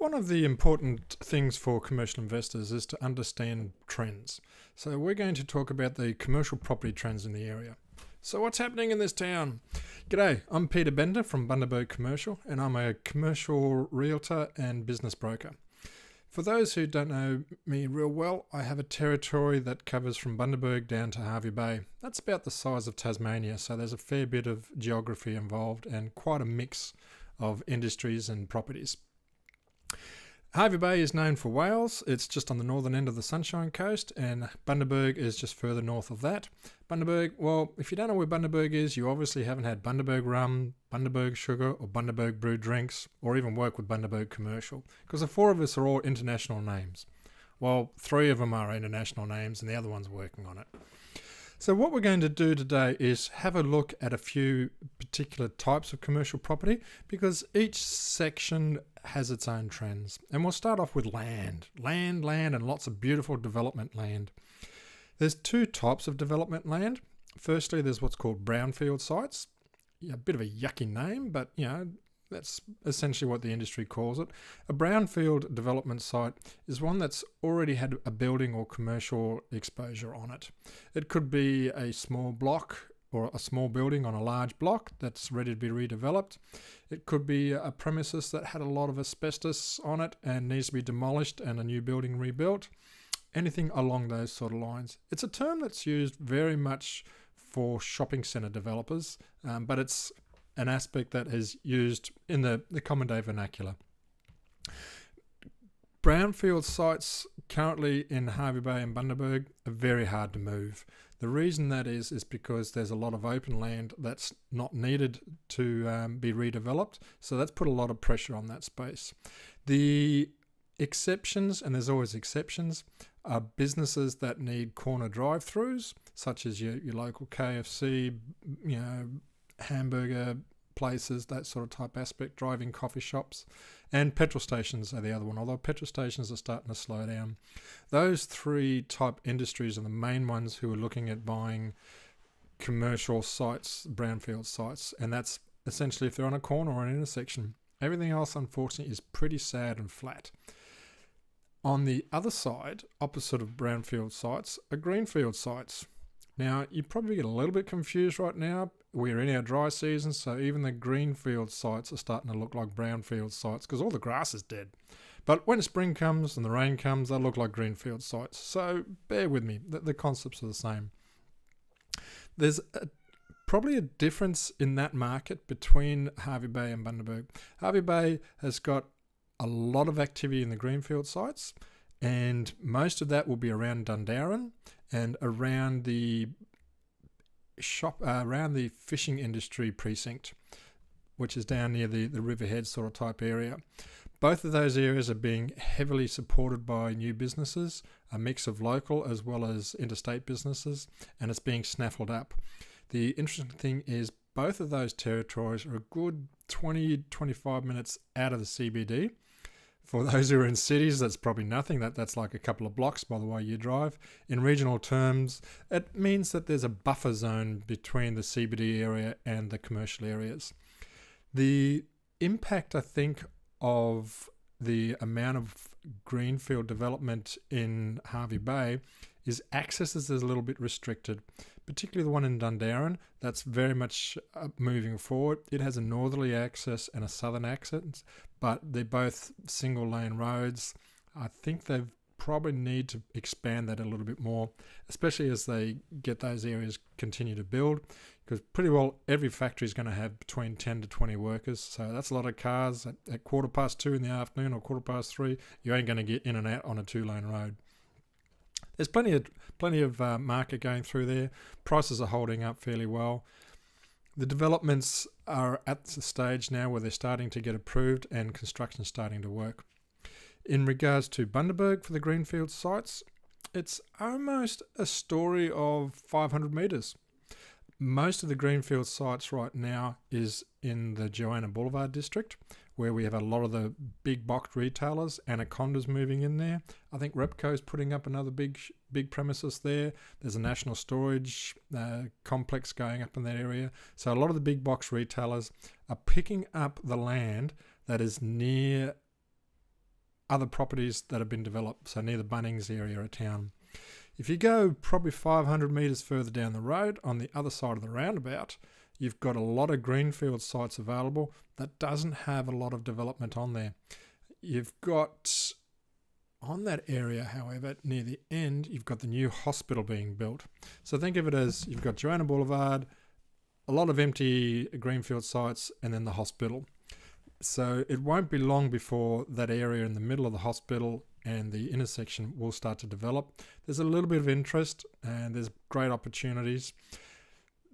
one of the important things for commercial investors is to understand trends. So we're going to talk about the commercial property trends in the area. So what's happening in this town? G'day, I'm Peter Bender from Bundaberg Commercial, and I'm a commercial realtor and business broker. For those who don't know me real well, I have a territory that covers from Bundaberg down to Hervey Bay. That's about the size of Tasmania, so there's a fair bit of geography involved and quite a mix of industries and properties. Hervey Bay is known for whales. It's just on the northern end of the Sunshine Coast, and Bundaberg is just further north of that. Bundaberg, well, if you don't know where Bundaberg is, you obviously haven't had Bundaberg rum, Bundaberg sugar, or Bundaberg brewed drinks, or even work with Bundaberg Commercial, because the four of us are all international names. Well, three of them are international names, and the other one's working on it. So what we're going to do today is have a look at a few particular types of commercial property, because each section has its own trends. And we'll start off with land, and lots of beautiful development land. There's two types of development land. Firstly, there's what's called brownfield sites. Yeah, a bit of a yucky name, but that's essentially what the industry calls it. A brownfield development site is one that's already had a building or commercial exposure on it. It could be a small block or a small building on a large block that's ready to be redeveloped. It could be a premises that had a lot of asbestos on it and needs to be demolished and a new building rebuilt. Anything along those sort of lines. It's a term that's used very much for shopping centre developers, but it's an aspect that is used in the common day vernacular. Brownfield sites currently in Hervey Bay and Bundaberg are very hard to move. The reason that is because there's a lot of open land that's not needed to be redeveloped, so that's put a lot of pressure on that space. The exceptions, and there's always exceptions, are businesses that need corner drive-throughs, such as your local KFC, hamburger places, that sort of type aspect, driving coffee shops, and petrol stations are the other one, although petrol stations are starting to slow down. Those three type industries are the main ones who are looking at buying commercial sites, brownfield sites, and that's essentially if they're on a corner or an intersection. Everything else, unfortunately, is pretty sad and flat. On the other side, opposite of brownfield sites, are greenfield sites. Now, you probably get a little bit confused right now. We're in our dry season, so even the greenfield sites are starting to look like brownfield sites because all the grass is dead. But when spring comes and the rain comes, they'll look like greenfield sites. So bear with me, the concepts are the same. There's probably a difference in that market between Hervey Bay and Bundaberg. Hervey Bay has got a lot of activity in the greenfield sites, and most of that will be around Dundaran and around the around the fishing industry precinct, which is down near the Riverhead sort of type area. Both of those areas are being heavily supported by new businesses, a mix of local as well as interstate businesses, and it's being snaffled up. The interesting thing is both of those territories are a good 20-25 minutes out of the CBD. For those who are in cities, that's probably nothing. That's like a couple of blocks by the way you drive. In regional terms, it means that there's a buffer zone between the CBD area and the commercial areas. The impact, I think, of the amount of greenfield development in Hervey Bay is access is a little bit restricted, particularly the one in Dundaran. That's very much moving forward. It has a northerly access and a southern access, but they're both single lane roads. I think they probably need to expand that a little bit more, especially as they get those areas continue to build, because pretty well every factory is going to have between 10 to 20 workers. So that's a lot of cars at 2:15 in the afternoon or 3:15. You ain't going to get in and out on a 2-lane road. There's plenty of market going through there. Prices are holding up fairly well. The developments are at the stage now where they're starting to get approved and construction starting to work. In regards to Bundaberg for the greenfield sites, it's almost a story of 500 metres. Most of the greenfield sites right now is in the Joanna Boulevard district, where we have a lot of the big box retailers. Anaconda's moving in there. I think Repco's putting up another big premises there. There's a national storage complex going up in that area. So a lot of the big box retailers are picking up the land that is near other properties that have been developed, so near the Bunnings area of town. If you go probably 500 metres further down the road, on the other side of the roundabout, you've got a lot of greenfield sites available that doesn't have a lot of development on there. You've got, on that area, however, near the end, you've got the new hospital being built. So think of it as you've got Joanna Boulevard, a lot of empty greenfield sites, and then the hospital. So it won't be long before that area in the middle of the hospital and the intersection will start to develop. There's a little bit of interest and there's great opportunities.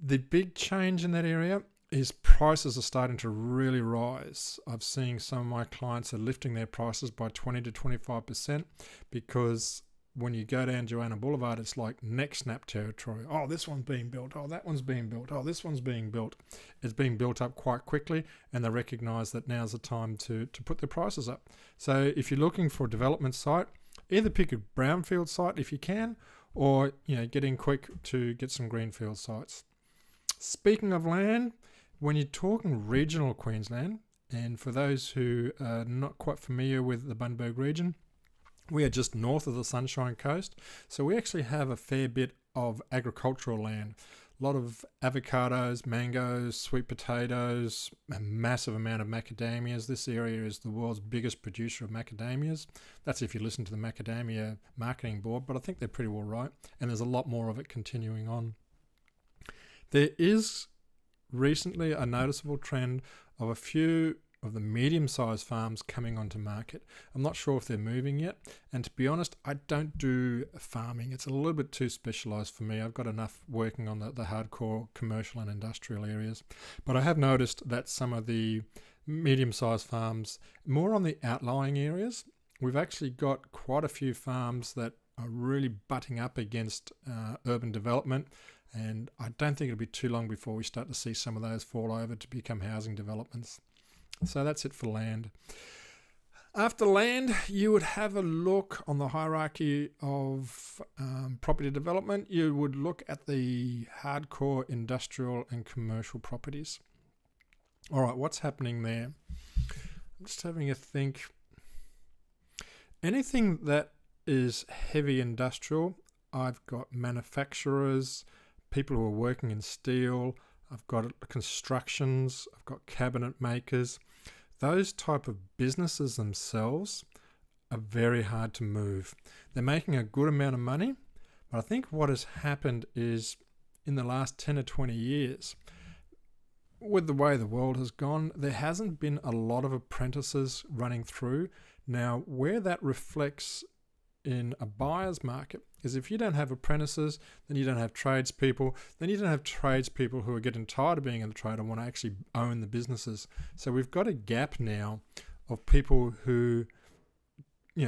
The big change in that area is prices are starting to really rise. I've seen some of my clients are lifting their prices by 20 to 25% because when you go down Joanna Boulevard, it's like neck snap territory. Oh, this one's being built. Oh, that one's being built. Oh, this one's being built. It's being built up quite quickly, and they recognise that now's the time to put their prices up. So if you're looking for a development site, either pick a brownfield site if you can, or get in quick to get some greenfield sites. Speaking of land, when you're talking regional Queensland, and for those who are not quite familiar with the Bundaberg region, we are just north of the Sunshine Coast, so we actually have a fair bit of agricultural land. A lot of avocados, mangoes, sweet potatoes, a massive amount of macadamias. This area is the world's biggest producer of macadamias. That's if you listen to the Macadamia Marketing Board, but I think they're pretty well right, and there's a lot more of it continuing on. There is recently a noticeable trend of a few of the medium-sized farms coming onto market. I'm not sure if they're moving yet, and to be honest, I don't do farming. It's a little bit too specialised for me. I've got enough working on the hardcore commercial and industrial areas, but I have noticed that some of the medium-sized farms, more on the outlying areas, we've actually got quite a few farms that are really butting up against urban development, and I don't think it'll be too long before we start to see some of those fall over to become housing developments. So that's it for land. After land, you would have a look on the hierarchy of property development. You would look at the hardcore industrial and commercial properties. All right, what's happening there? I'm just having a think. Anything that is heavy industrial, I've got manufacturers, people who are working in steel, I've got constructions, I've got cabinet makers. Those type of businesses themselves are very hard to move. They're making a good amount of money, but I think what has happened is in the last 10 or 20 years, with the way the world has gone, there hasn't been a lot of apprentices running through. Now, where that reflects in a buyer's market is if you don't have apprentices, then you don't have tradespeople, then you don't have tradespeople who are getting tired of being in the trade and want to actually own the businesses. So we've got a gap now of people who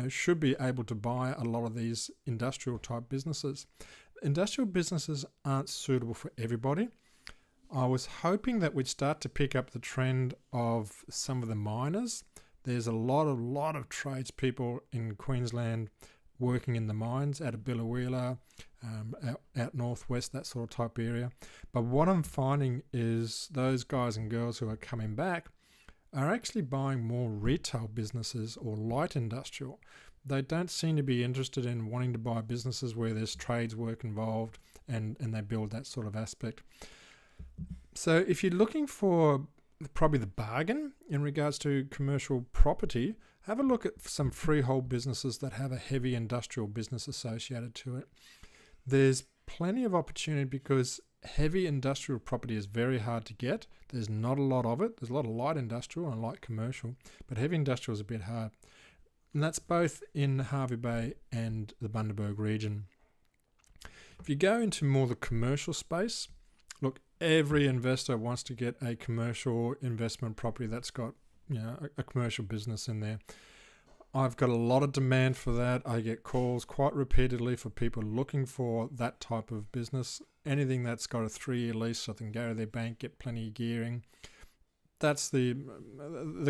should be able to buy a lot of these industrial type businesses. Industrial businesses aren't suitable for everybody. I was hoping that we'd start to pick up the trend of some of the miners. There's a lot of tradespeople in Queensland working in the mines out of Billawheeler, out northwest, that sort of type area. But what I'm finding is those guys and girls who are coming back are actually buying more retail businesses or light industrial. They don't seem to be interested in wanting to buy businesses where there's trades work involved and they build that sort of aspect. So if you're looking for probably the bargain in regards to commercial property, have a look at some freehold businesses that have a heavy industrial business associated to it. There's plenty of opportunity because heavy industrial property is very hard to get. There's not a lot of it. There's a lot of light industrial and light commercial, but heavy industrial is a bit hard. And that's both in Hervey Bay and the Bundaberg region. If you go into more the commercial space, look, every investor wants to get a commercial investment property that's got a commercial business in there. I've got a lot of demand for that. I get calls quite repeatedly for people looking for that type of business. Anything that's got a 3-year lease so they can go to their bank, get plenty of gearing. That's the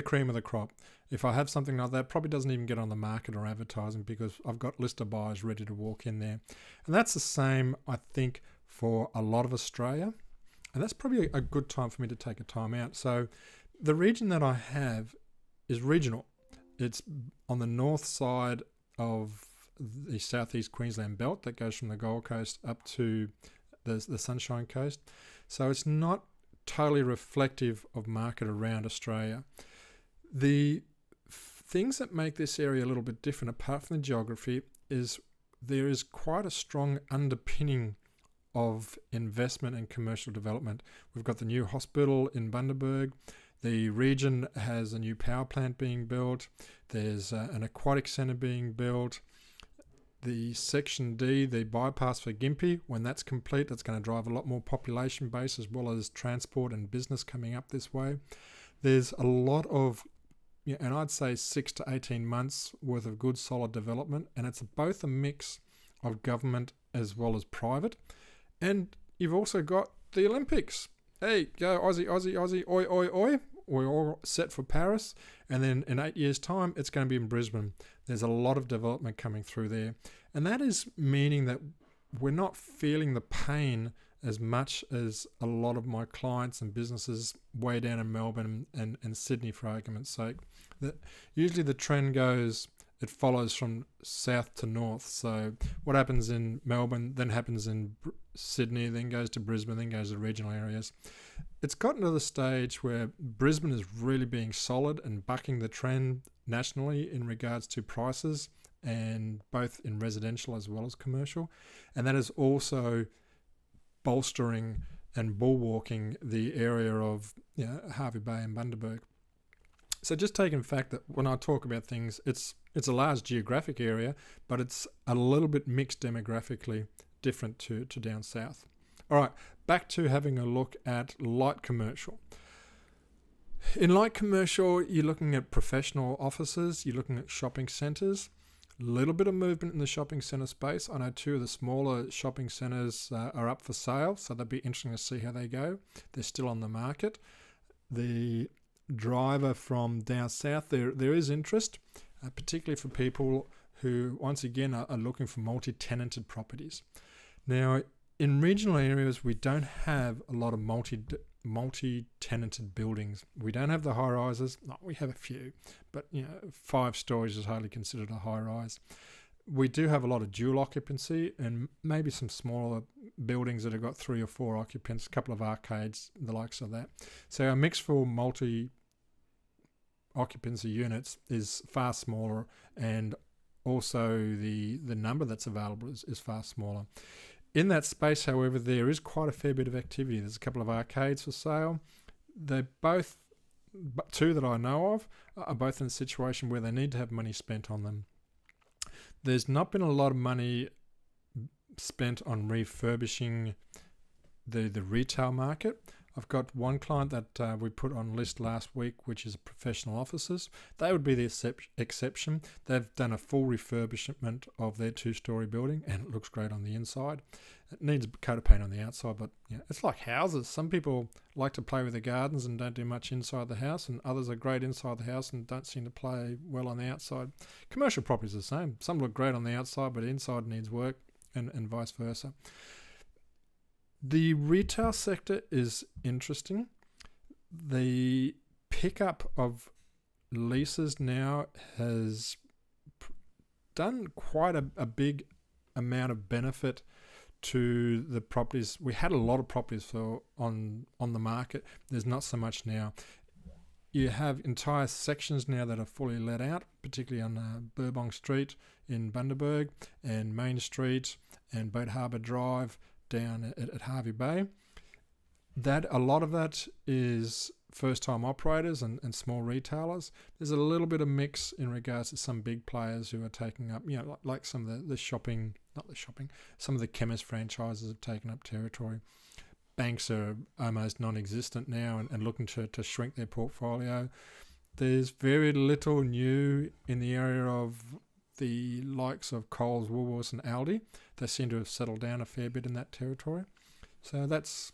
cream of the crop. If I have something like that, probably doesn't even get on the market or advertising because I've got list of buyers ready to walk in there. And that's the same, I think, for a lot of Australia. And that's probably a good time for me to take a time out. So the region that I have is regional. It's on the north side of the southeast Queensland belt that goes from the Gold Coast up to the Sunshine Coast. So it's not totally reflective of market around Australia. The things that make this area a little bit different, apart from the geography, is there is quite a strong underpinning of investment and commercial development. We've got the new hospital in Bundaberg. The region has a new power plant being built. There's an aquatic centre being built. The Section D, the bypass for Gympie, when that's complete, that's going to drive a lot more population base as well as transport and business coming up this way. There's a lot of, and I'd say 6 to 18 months worth of good solid development, and it's both a mix of government as well as private. And you've also got the Olympics. Hey, go Aussie, Aussie, Aussie, oi, oi, oi. We're all set for Paris. And then in 8 years' time, it's going to be in Brisbane. There's a lot of development coming through there. And that is meaning that we're not feeling the pain as much as a lot of my clients and businesses way down in Melbourne and Sydney, for argument's sake. Usually the trend goes, it follows from south to north. So what happens in Melbourne then happens in Sydney, then goes to Brisbane, then goes to regional areas. It's gotten to the stage where Brisbane is really being solid and bucking the trend nationally in regards to prices, and both in residential as well as commercial. And that is also bolstering and bulwarking the area of Hervey Bay and Bundaberg. So just taking the fact that when I talk about things, it's a large geographic area, but it's a little bit mixed demographically, different to down south. All right, back to having a look at light commercial. In light commercial, you're looking at professional offices, you're looking at shopping centres, a little bit of movement in the shopping centre space. I know 2 of the smaller shopping centres are up for sale, so that'd be interesting to see how they go. They're still on the market. The driver from down south, there is interest, particularly for people who, once again, are looking for multi-tenanted properties. Now, in regional areas, we don't have a lot of multi-tenanted buildings. We don't have the high-rises. No, we have a few, but 5 stories is hardly considered a high-rise. We do have a lot of dual occupancy and maybe some smaller buildings that have got 3 or 4 occupants, a couple of arcades, the likes of that. So our mix for multi-occupancy units is far smaller, and also the number that's available is far smaller. In that space, however, there is quite a fair bit of activity. There's a couple of arcades for sale. They're both, 2 that I know of, are both in a situation where they need to have money spent on them. There's not been a lot of money spent on refurbishing the retail market. I've got one client that we put on list last week, which is professional offices. They would be the exception. They've done a full refurbishment of their 2-story building, and it looks great on the inside. It needs a coat of paint on the outside, but it's like houses. Some people like to play with the gardens and don't do much inside the house, and others are great inside the house and don't seem to play well on the outside. Commercial properties are the same. Some look great on the outside, but inside needs work, and vice versa. The retail sector is interesting. The pickup of leases now has done quite a big amount of benefit to the properties. We had a lot of properties on the market. There's not so much now. You have entire sections now that are fully let out, particularly on Burbong Street in Bundaberg and Main Street and Boat Harbour Drive down at Hervey Bay. A lot of that is first-time operators and small retailers. There's a little bit of mix in regards to some big players who are taking up, like some of some of the chemist franchises have taken up territory. Banks are almost non-existent now and looking to shrink their portfolio. There's very little new in the area of the likes of Coles, Woolworths and Aldi. They seem to have settled down a fair bit in that territory. So that's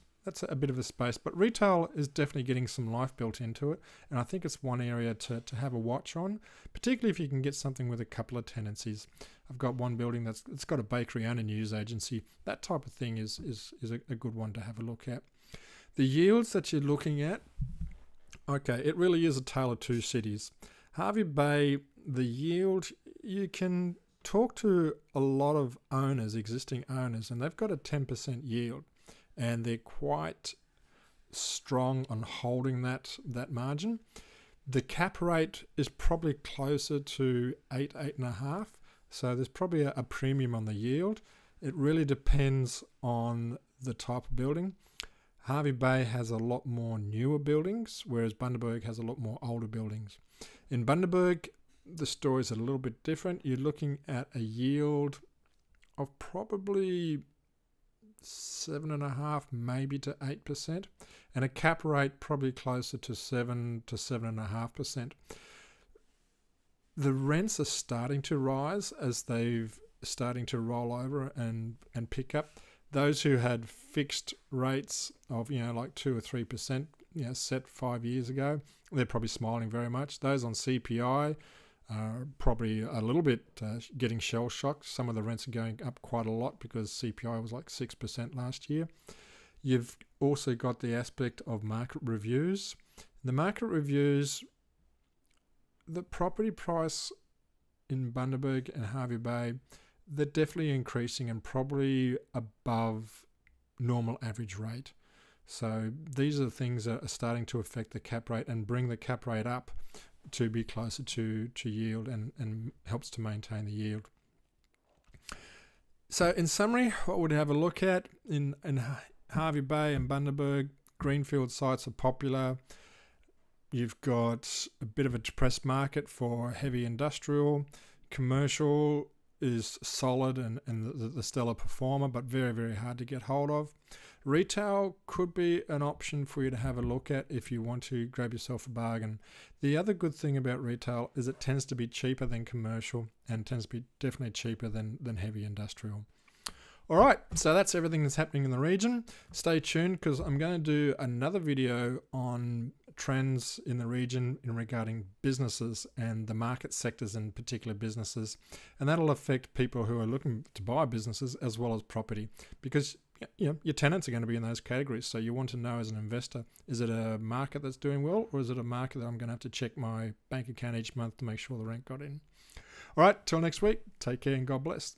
a bit of a space. But retail is definitely getting some life built into it. And I think it's one area to have a watch on, particularly if you can get something with a couple of tenancies. I've got one building it's got a bakery and a news agency. That type of thing is a good one to have a look at. The yields that you're looking at, okay, it really is a tale of 2 cities. Hervey Bay, the yield, you can talk to a lot of owners, existing owners, and they've got a 10% yield, and they're quite strong on holding that margin. The cap rate is probably closer to 8.5. So there's probably a premium on the yield. It really depends on the type of building. Hervey Bay has a lot more newer buildings, whereas Bundaberg has a lot more older buildings. In Bundaberg, the story is a little bit different. You're looking at a yield of probably 7.5, maybe to 8%, and a cap rate probably closer to 7 to 7.5%. The rents are starting to rise as they've starting to roll over and pick up. Those who had fixed rates of like 2 or 3% set 5 years ago, they're probably smiling very much. Those on CPI are probably a little bit getting shell shocked. Some of the rents are going up quite a lot because CPI was like 6% last year. You've also got the aspect of market reviews. The market reviews, the property price in Bundaberg and Hervey Bay, they're definitely increasing and probably above normal average rate. So these are the things that are starting to affect the cap rate and bring the cap rate up to be closer to yield and helps to maintain the yield. So in summary, what we'd have a look at in Hervey Bay and Bundaberg, greenfield sites are popular. You've got a bit of a depressed market for heavy industrial. Commercial is solid and the stellar performer, but very, very hard to get hold of. Retail could be an option for you to have a look at if you want to grab yourself a bargain. The other good thing about retail is it tends to be cheaper than commercial and tends to be definitely cheaper than heavy industrial. All right, so that's everything that's happening in the region. Stay tuned because I'm going to do another video on trends in the region in regarding businesses and the market sectors in particular businesses, and that'll affect people who are looking to buy businesses as well as property, because your tenants are going to be in those categories. So you want to know as an investor, is it a market that's doing well, or is it a market that I'm going to have to check my bank account each month to make sure the rent got in? All right, till next week, take care and God bless.